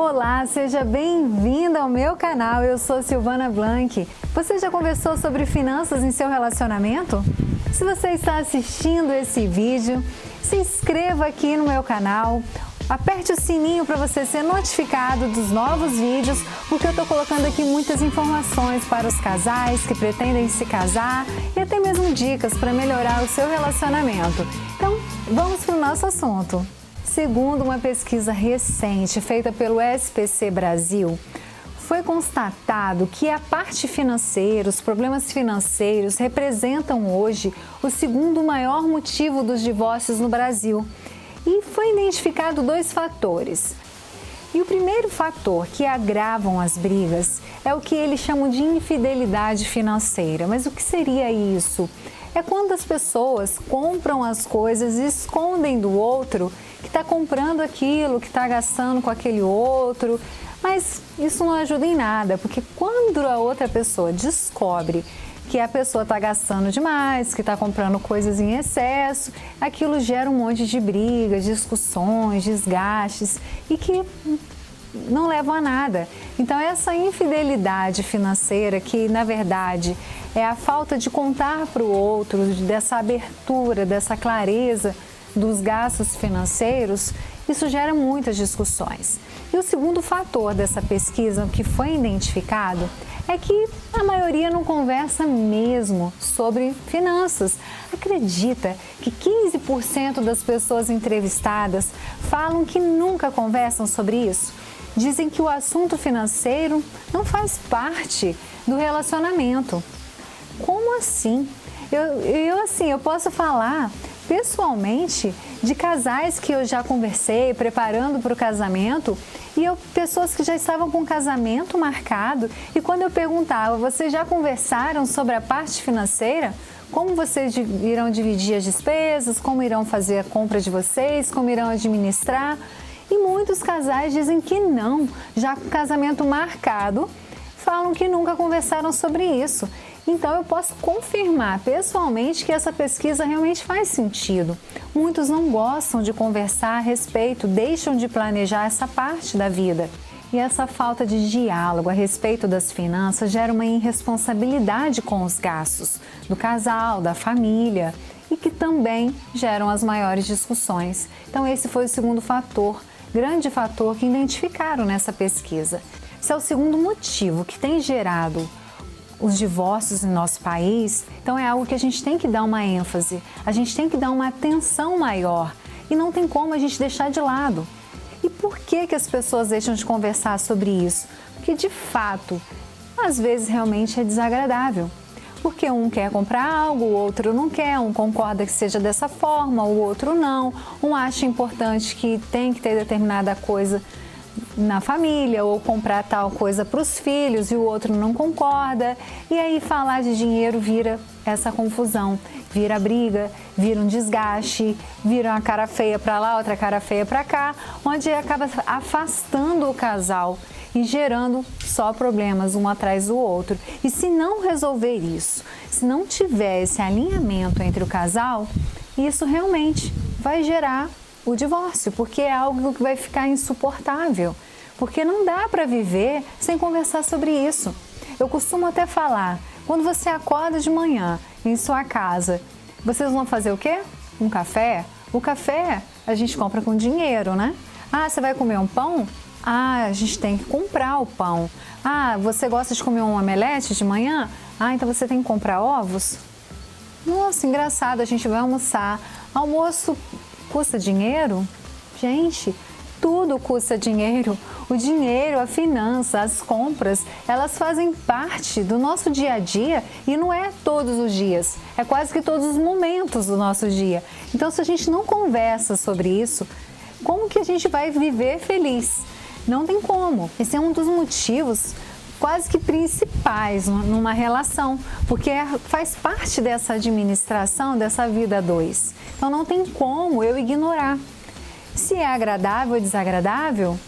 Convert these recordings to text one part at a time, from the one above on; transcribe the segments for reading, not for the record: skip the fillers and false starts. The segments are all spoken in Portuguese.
Olá, seja bem-vinda ao meu canal. Eu sou Silvana Blanc. Você já conversou sobre finanças em seu relacionamento? Se você está assistindo esse vídeo, se inscreva aqui no meu canal. Aperte o sininho para você ser notificado dos novos vídeos, porque eu estou colocando aqui muitas informações para os casais que pretendem se casar e até mesmo dicas para melhorar o seu relacionamento. Então, vamos para o nosso assunto. Segundo uma pesquisa recente feita pelo SPC Brasil, foi constatado que a parte financeira, os problemas financeiros representam hoje o segundo maior motivo dos divórcios no Brasil. E foi identificado dois fatores. E o primeiro fator que agravam as brigas é o que eles chamam de infidelidade financeira. Mas o que seria isso? É quando as pessoas compram as coisas e escondem do outro que está comprando aquilo, que está gastando com aquele outro. Mas isso não ajuda em nada, porque quando a outra pessoa descobre que a pessoa está gastando demais, que está comprando coisas em excesso, aquilo gera um monte de brigas, discussões, desgastes e que não levam a nada. Então, essa infidelidade financeira, que na verdade é a falta de contar para o outro, dessa abertura, dessa clareza dos gastos financeiros, isso gera muitas discussões. E o segundo fator dessa pesquisa que foi identificado é que a maioria não conversa mesmo sobre finanças. Acredita que 15% das pessoas entrevistadas falam que nunca conversam sobre isso? Dizem que o assunto financeiro não faz parte do relacionamento. Como assim? Eu posso falar pessoalmente de casais que eu já conversei preparando para o casamento e pessoas que já estavam com o casamento marcado, e quando eu perguntava, vocês já conversaram sobre a parte financeira? Como vocês irão dividir as despesas, como irão fazer a compra de vocês, como irão administrar? E muitos casais dizem que não, já com o casamento marcado, falam que nunca conversaram sobre isso. Então, eu posso confirmar pessoalmente que essa pesquisa realmente faz sentido. Muitos não gostam de conversar a respeito, deixam de planejar essa parte da vida. E essa falta de diálogo a respeito das finanças gera uma irresponsabilidade com os gastos do casal, da família, e que também geram as maiores discussões. Então, esse foi o segundo fator, grande fator que identificaram nessa pesquisa. Esse é o segundo motivo que tem gerado os divórcios no nosso país. Então é algo que a gente tem que dar uma ênfase, a gente tem que dar uma atenção maior e não tem como a gente deixar de lado. E por que as pessoas deixam de conversar sobre isso? Porque de fato, às vezes realmente é desagradável. Porque um quer comprar algo, o outro não quer, um concorda que seja dessa forma, o outro não. Um acha importante que tem que ter determinada coisa na família ou comprar tal coisa para os filhos e o outro não concorda. E aí falar de dinheiro vira essa confusão, vira briga, vira um desgaste, vira uma cara feia para lá, outra cara feia para cá, onde acaba afastando o casal e gerando só problemas um atrás do outro. E se não resolver isso, se não tiver esse alinhamento entre o casal, isso realmente vai gerar o divórcio, porque é algo que vai ficar insuportável, porque não dá para viver sem conversar sobre isso. Eu costumo até falar, quando você acorda de manhã em sua casa, vocês vão fazer o quê? Um café? O café a gente compra com dinheiro, né? Ah, você vai comer um pão? Ah, a gente tem que comprar o pão. Ah, você gosta de comer um omelete de manhã? Ah, então você tem que comprar ovos? Nossa, engraçado, a gente vai almoçar. Almoço custa dinheiro? Gente, tudo custa dinheiro. O dinheiro, a finança, as compras, elas fazem parte do nosso dia a dia e não é todos os dias, é quase que todos os momentos do nosso dia. Então, se a gente não conversa sobre isso, como que a gente vai viver feliz? Não tem como. Esse é um dos motivos quase que principais numa relação, porque faz parte dessa administração, dessa vida a dois. Então não tem como eu ignorar. Se é agradável ou desagradável,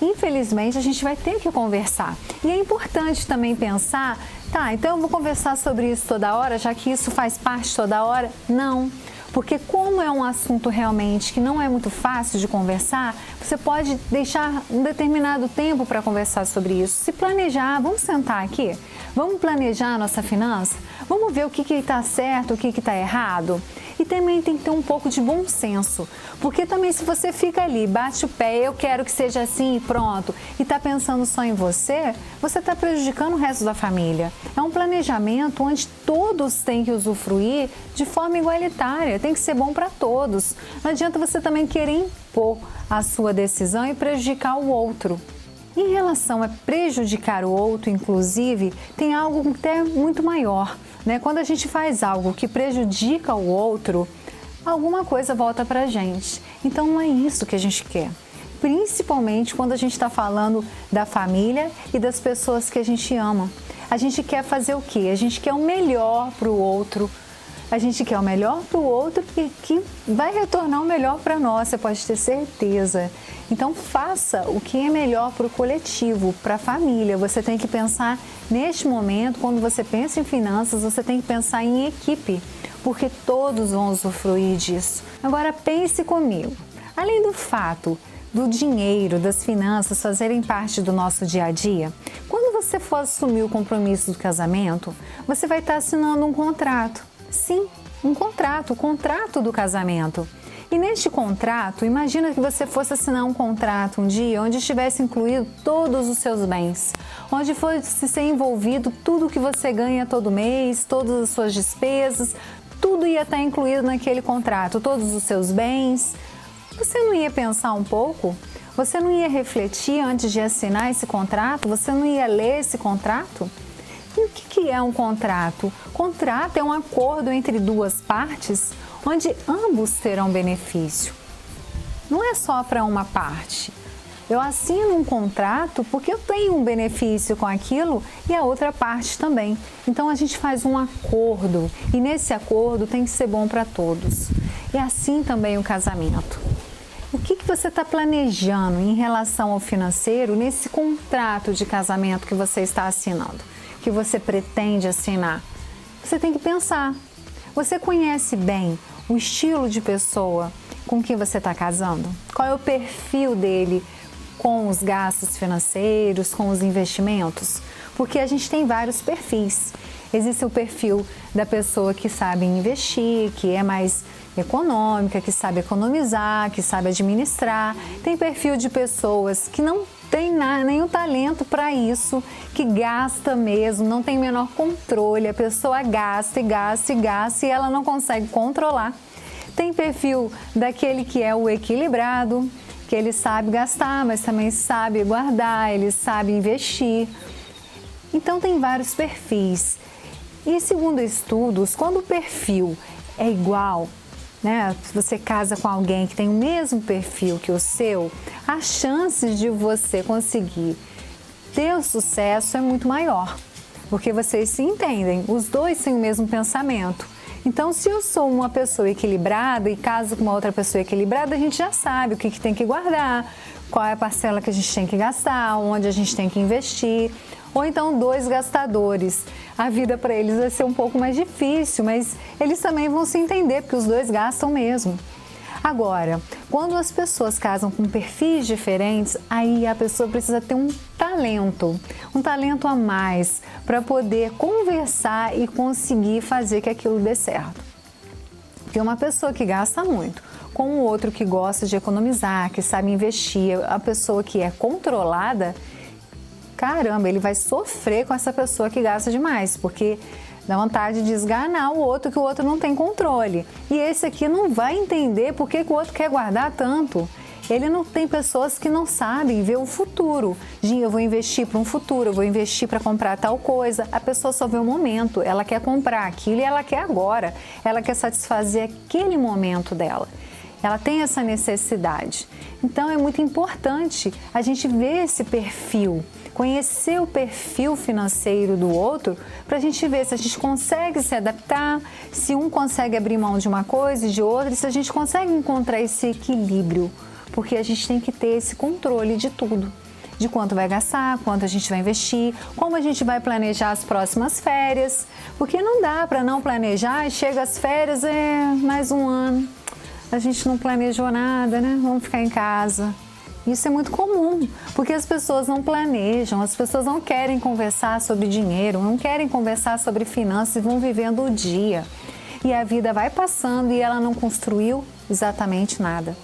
infelizmente a gente vai ter que conversar. E é importante também pensar, tá, então eu vou conversar sobre isso toda hora, já que isso faz parte toda hora? Não. Porque como é um assunto realmente que não é muito fácil de conversar, você pode deixar um determinado tempo para conversar sobre isso. Se planejar, vamos sentar aqui? Vamos planejar a nossa finança? Vamos ver o que está certo, o que está errado? E também tem que ter um pouco de bom senso, porque também se você fica ali, bate o pé, eu quero que seja assim e pronto, e está pensando só em você, você está prejudicando o resto da família. É um planejamento onde todos têm que usufruir de forma igualitária, tem que ser bom para todos. Não adianta você também querer impor a sua decisão e prejudicar o outro. Em relação a prejudicar o outro, inclusive, tem algo até muito maior, né? Quando a gente faz algo que prejudica o outro, alguma coisa volta pra gente. Então não é isso que a gente quer. Principalmente quando a gente está falando da família e das pessoas que a gente ama. A gente quer fazer o quê? A gente quer o melhor para o outro. A gente quer o melhor para o outro que vai retornar o melhor para nós, você pode ter certeza. Então faça o que é melhor para o coletivo, para a família. Você tem que pensar neste momento, quando você pensa em finanças, você tem que pensar em equipe, porque todos vão usufruir disso. Agora pense comigo, além do fato do dinheiro, das finanças fazerem parte do nosso dia a dia, quando você for assumir o compromisso do casamento, você vai estar assinando um contrato. Sim, um contrato, o contrato do casamento. E neste contrato, imagina que você fosse assinar um contrato um dia onde estivesse incluído todos os seus bens, onde fosse ser envolvido tudo que você ganha todo mês, todas as suas despesas, tudo ia estar incluído naquele contrato, todos os seus bens. Você não ia pensar um pouco? Você não ia refletir antes de assinar esse contrato? Você não ia ler esse contrato? E o que é um contrato? Contrato é um acordo entre duas partes onde ambos terão benefício. Não é só para uma parte. Eu assino um contrato porque eu tenho um benefício com aquilo e a outra parte também. Então a gente faz um acordo e nesse acordo tem que ser bom para todos. E assim também o casamento. O que você está planejando em relação ao financeiro nesse contrato de casamento que você está assinando? Que você pretende assinar? Você tem que pensar. Você conhece bem o estilo de pessoa com quem você está casando? Qual é o perfil dele com os gastos financeiros, com os investimentos? Porque a gente tem vários perfis. Existe o perfil da pessoa que sabe investir, que é mais econômica, que sabe economizar, que sabe administrar. Tem perfil de pessoas que não tem nenhum talento para isso, que gasta mesmo, não tem o menor controle, a pessoa gasta e gasta e gasta e ela não consegue controlar. Tem perfil daquele que é o equilibrado, que ele sabe gastar, mas também sabe guardar, ele sabe investir. Então tem vários perfis. E segundo estudos, quando o perfil é igual, né? Se você casa com alguém que tem o mesmo perfil que o seu, as chances de você conseguir ter o sucesso é muito maior, porque vocês se entendem, os dois têm o mesmo pensamento. Então, se eu sou uma pessoa equilibrada e caso com uma outra pessoa equilibrada, a gente já sabe o que tem que guardar, qual é a parcela que a gente tem que gastar, onde a gente tem que investir. Ou então dois gastadores. A vida para eles vai ser um pouco mais difícil, mas eles também vão se entender, porque os dois gastam mesmo. Agora, quando as pessoas casam com perfis diferentes, aí a pessoa precisa ter um talento a mais para poder conversar e conseguir fazer que aquilo dê certo. Porque uma pessoa que gasta muito, com o outro que gosta de economizar, que sabe investir, a pessoa que é controlada, caramba, ele vai sofrer com essa pessoa que gasta demais, porque dá vontade de esganar o outro, que o outro não tem controle. E esse aqui não vai entender por que o outro quer guardar tanto. Ele não tem pessoas que não sabem ver o futuro. Eu vou investir para um futuro, eu vou investir para comprar tal coisa. A pessoa só vê o momento, ela quer comprar aquilo e ela quer agora. Ela quer satisfazer aquele momento dela. Ela tem essa necessidade. Então é muito importante a gente ver esse perfil, conhecer o perfil financeiro do outro, para a gente ver se a gente consegue se adaptar, se um consegue abrir mão de uma coisa e de outra, e se a gente consegue encontrar esse equilíbrio, porque a gente tem que ter esse controle de tudo. de quanto vai gastar, quanto a gente vai investir, como a gente vai planejar as próximas férias, porque não dá para não planejar e chega as férias, mais um ano, a gente não planejou nada, né? Vamos ficar em casa. Isso é muito comum, porque as pessoas não planejam, as pessoas não querem conversar sobre dinheiro, não querem conversar sobre finanças e vão vivendo o dia. E a vida vai passando e ela não construiu exatamente nada.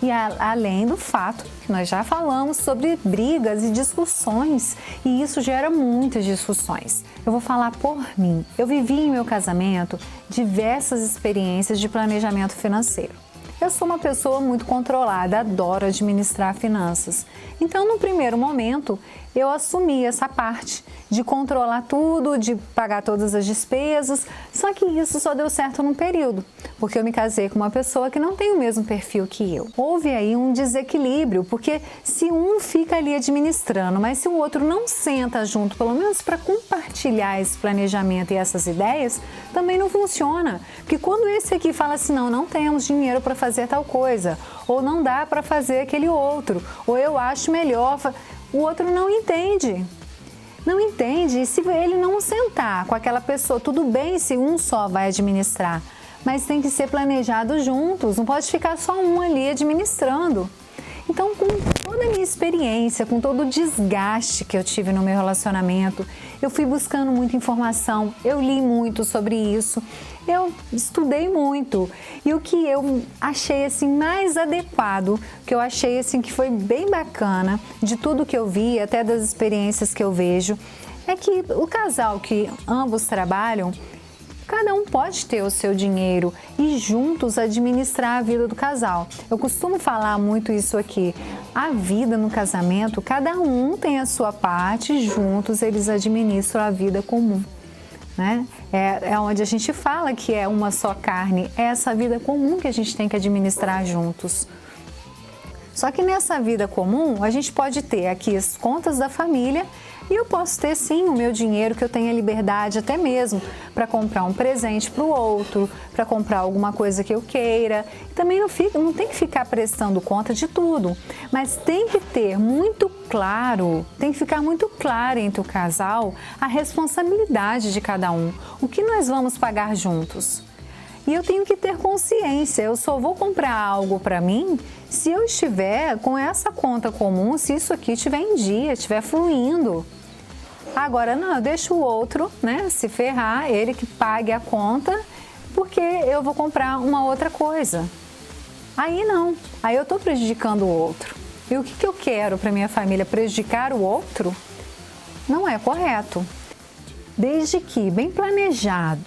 E além do fato que nós já falamos sobre brigas e discussões, e isso gera muitas discussões. Eu vou falar por mim. Eu vivi em meu casamento diversas experiências de planejamento financeiro. Eu sou uma pessoa muito controlada, adoro administrar finanças. Então, no primeiro momento, eu assumi essa parte de controlar tudo, de pagar todas as despesas, só que isso só deu certo num período, porque eu me casei com uma pessoa que não tem o mesmo perfil que eu. Houve aí um desequilíbrio, porque se um fica ali administrando, mas se o outro não senta junto, pelo menos para compartilhar esse planejamento e essas ideias, também não funciona. Porque quando esse aqui fala assim, não temos dinheiro para fazer tal coisa, ou não dá para fazer aquele outro, ou eu acho melhor, o outro não entende. Não entende, e se ele não sentar com aquela pessoa, tudo bem se um só vai administrar, mas tem que ser planejado juntos, não pode ficar só um ali administrando. Então, com toda a minha experiência, com todo o desgaste que eu tive no meu relacionamento, eu fui buscando muita informação, eu li muito sobre isso, eu estudei muito. E o que eu achei assim mais adequado, que eu achei assim que foi bem bacana de tudo que eu vi, até das experiências que eu vejo, é que o casal que ambos trabalham, cada um pode ter o seu dinheiro e juntos administrar a vida do casal. Eu costumo falar muito isso aqui. A vida no casamento, cada um tem a sua parte e juntos eles administram a vida comum. Né? É onde a gente fala que é uma só carne, é essa vida comum que a gente tem que administrar juntos. Só que nessa vida comum, a gente pode ter aqui as contas da família e eu posso ter sim o meu dinheiro, que eu tenha liberdade até mesmo para comprar um presente para o outro, para comprar alguma coisa que eu queira. Também não tem que ficar prestando conta de tudo, mas tem que ter muito claro, tem que ficar muito claro entre o casal a responsabilidade de cada um, o que nós vamos pagar juntos. E eu tenho que ter consciência, eu só vou comprar algo para mim se eu estiver com essa conta comum, se isso aqui estiver em dia, estiver fluindo. Agora não, eu deixo o outro, né, se ferrar, ele que pague a conta, porque eu vou comprar uma outra coisa. Aí não, aí eu estou prejudicando o outro. E o que eu quero para minha família? Prejudicar o outro? Não é correto. Desde que bem planejado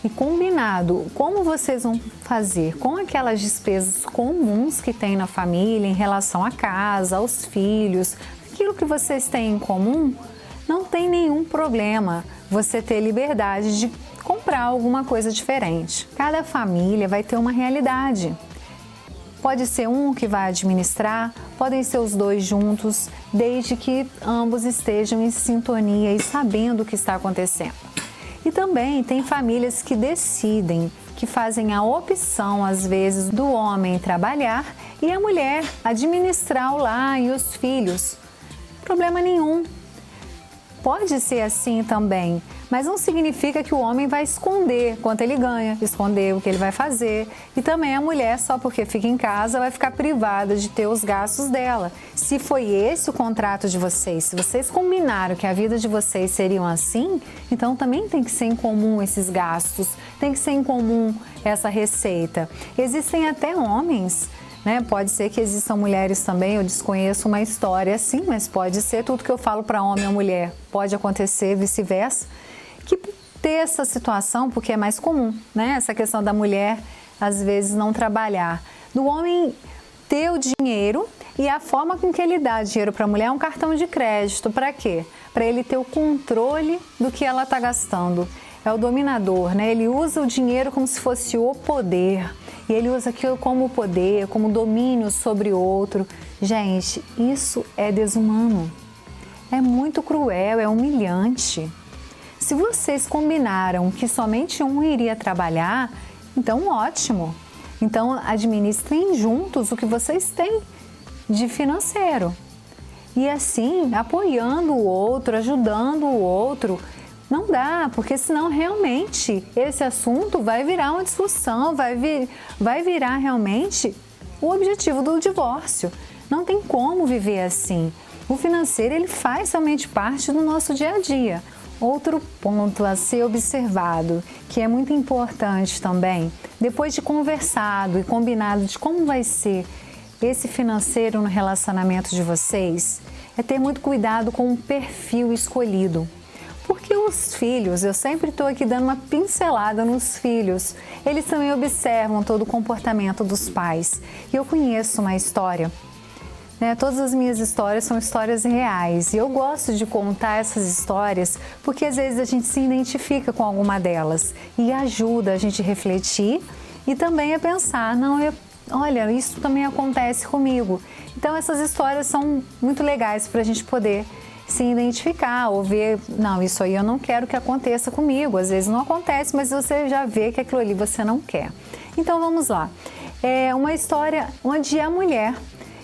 e combinado como vocês vão fazer com aquelas despesas comuns que tem na família em relação à casa, aos filhos, aquilo que vocês têm em comum, não tem nenhum problema você ter liberdade de comprar alguma coisa diferente. Cada família vai ter uma realidade. Pode ser um que vai administrar, podem ser os dois juntos, desde que ambos estejam em sintonia e sabendo o que está acontecendo. E também tem famílias que decidem, que fazem a opção, às vezes, do homem trabalhar e a mulher administrar o lar e os filhos. Problema nenhum. Pode ser assim também, mas não significa que o homem vai esconder quanto ele ganha, esconder o que ele vai fazer. E também a mulher, só porque fica em casa, vai ficar privada de ter os gastos dela. Se foi esse o contrato de vocês, se vocês combinaram que a vida de vocês seriam assim, então também tem que ser em comum esses gastos, tem que ser em comum essa receita. Existem até homens, né? Pode ser que existam mulheres também, eu desconheço uma história assim, mas pode ser tudo que eu falo para homem ou mulher, pode acontecer vice-versa, que ter essa situação, porque é mais comum, né? Essa questão da mulher, às vezes, não trabalhar. Do homem ter o dinheiro e a forma com que ele dá dinheiro para a mulher é um cartão de crédito. Para quê? Para ele ter o controle do que ela está gastando. É o dominador, né? Ele usa o dinheiro como se fosse o poder. E ele usa aquilo como poder, como domínio sobre o outro. Gente, isso é desumano. É muito cruel, é humilhante. Se vocês combinaram que somente um iria trabalhar, então ótimo. Então administrem juntos o que vocês têm de financeiro. e assim apoiando o outro, ajudando o outro. Não dá, porque senão realmente esse assunto vai virar uma discussão, vai virar realmente o objetivo do divórcio. Não tem como viver assim. O financeiro, ele faz realmente parte do nosso dia a dia. Outro ponto a ser observado, que é muito importante também, depois de conversado e combinado de como vai ser esse financeiro no relacionamento de vocês, é ter muito cuidado com o perfil escolhido. Porque os filhos, eu sempre estou aqui dando uma pincelada nos filhos, eles também observam todo o comportamento dos pais. E eu conheço uma história, todas as minhas histórias são histórias reais e eu gosto de contar essas histórias porque às vezes a gente se identifica com alguma delas e ajuda a gente a refletir e também a pensar, olha, isso também acontece comigo. Então essas histórias são muito legais para a gente poder se identificar ou ver, não, isso aí eu não quero que aconteça comigo. Às vezes não acontece, mas você já vê que aquilo ali você não quer. Então vamos lá. É uma história onde a mulher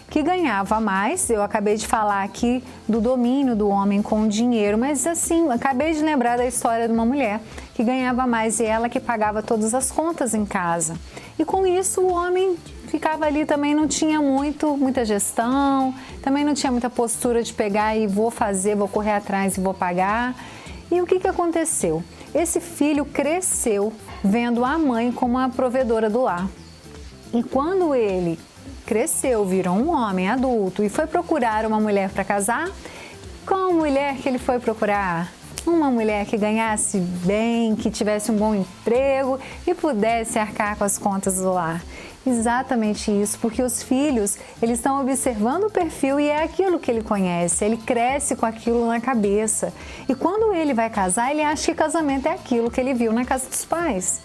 que ganhava mais, eu acabei de falar aqui do domínio do homem com o dinheiro, mas assim, acabei de lembrar da história de uma mulher que ganhava mais e ela que pagava todas as contas em casa. E com isso o homem ficava ali, também não tinha muita gestão, também não tinha muita postura de pegar e vou correr atrás e vou pagar. E o que aconteceu? Esse filho cresceu vendo a mãe como a provedora do lar. E quando ele cresceu, virou um homem adulto e foi procurar uma mulher para casar, qual mulher que ele foi procurar? Uma mulher que ganhasse bem, que tivesse um bom emprego e pudesse arcar com as contas do lar. Exatamente isso, porque os filhos, eles estão observando o perfil e é aquilo que ele conhece, ele cresce com aquilo na cabeça. E quando ele vai casar, ele acha que casamento é aquilo que ele viu na casa dos pais.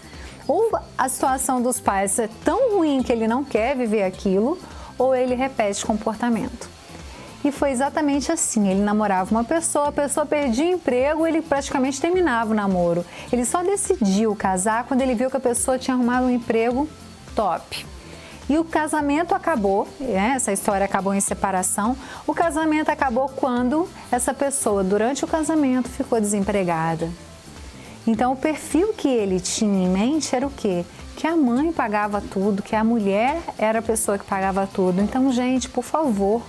Ou a situação dos pais é tão ruim que ele não quer viver aquilo, ou ele repete comportamento. E foi exatamente assim, ele namorava uma pessoa, a pessoa perdia o emprego, ele praticamente terminava o namoro. Ele só decidiu casar quando ele viu que a pessoa tinha arrumado um emprego top. E o casamento acabou, essa história acabou em separação, o casamento acabou quando essa pessoa, durante o casamento, ficou desempregada. Então, o perfil que ele tinha em mente era o quê? Que a mãe pagava tudo, que a mulher era a pessoa que pagava tudo. Então, gente, por favor,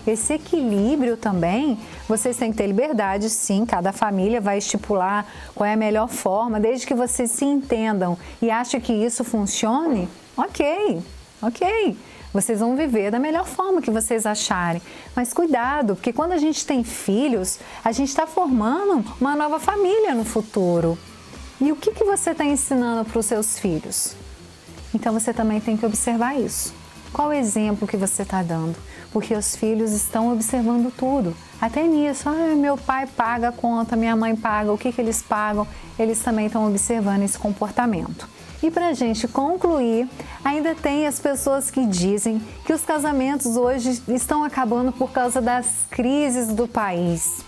esse equilíbrio também, vocês têm que ter liberdade, sim, cada família vai estipular qual é a melhor forma, desde que vocês se entendam e achem que isso funcione, ok. Vocês vão viver da melhor forma que vocês acharem. Mas cuidado, porque quando a gente tem filhos, a gente está formando uma nova família no futuro. E o que você está ensinando para os seus filhos? Então você também tem que observar isso. Qual o exemplo que você está dando? Porque os filhos estão observando tudo. Até nisso, meu pai paga a conta, minha mãe paga, o que eles pagam? Eles também estão observando esse comportamento. E para a gente concluir, ainda tem as pessoas que dizem que os casamentos hoje estão acabando por causa das crises do país.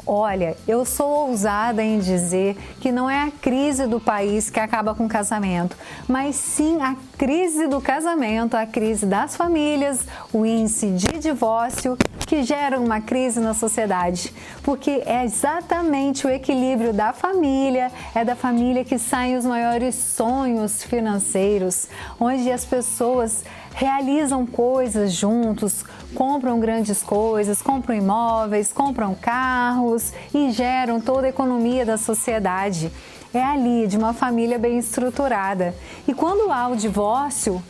Olha, eu sou ousada em dizer que não é a crise do país que acaba com o casamento, mas sim a crise do casamento, a crise das famílias, o índice de divórcio que gera uma crise na sociedade, porque é exatamente o equilíbrio da família, é da família que saem os maiores sonhos financeiros, onde as pessoas realizam coisas juntos, compram grandes coisas, compram imóveis, compram carros e geram toda a economia da sociedade. É ali de uma família bem estruturada. E quando há o divórcio,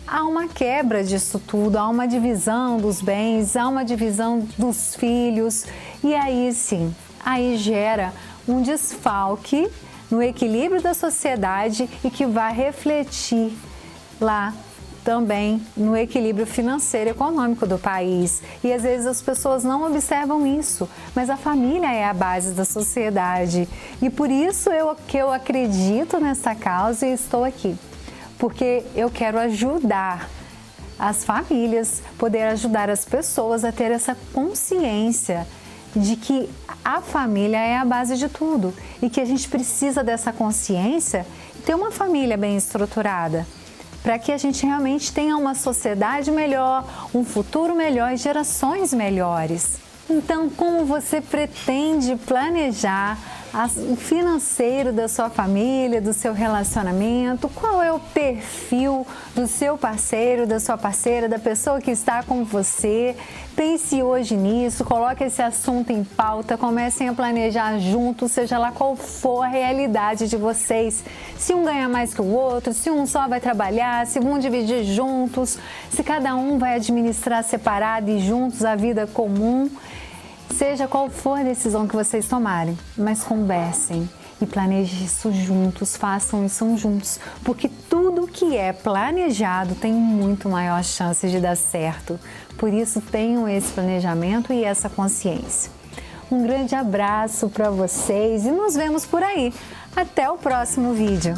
há uma quebra disso tudo, há uma divisão dos bens, há uma divisão dos filhos e aí sim, aí gera um desfalque no equilíbrio da sociedade e que vai refletir lá também no equilíbrio financeiro e econômico do país. E às vezes as pessoas não observam isso, mas a família é a base da sociedade. E por isso eu acredito nessa causa e estou aqui. Porque eu quero ajudar as famílias, poder ajudar as pessoas a ter essa consciência de que a família é a base de tudo e que a gente precisa dessa consciência e ter uma família bem estruturada, para que a gente realmente tenha uma sociedade melhor, um futuro melhor e gerações melhores. Então, como você pretende planejar o financeiro da sua família, do seu relacionamento? Qual é o perfil do seu parceiro, da sua parceira, da pessoa que está com você? Pense hoje nisso, coloque esse assunto em pauta, comecem a planejar juntos, seja lá qual for a realidade de vocês. Se um ganha mais que o outro, se um só vai trabalhar, se vão dividir juntos, se cada um vai administrar separado e juntos a vida comum. Seja qual for a decisão que vocês tomarem, mas conversem e planejem isso juntos, façam isso juntos, porque tudo que é planejado tem muito maior chance de dar certo. Por isso, tenham esse planejamento e essa consciência. Um grande abraço para vocês e nos vemos por aí. Até o próximo vídeo.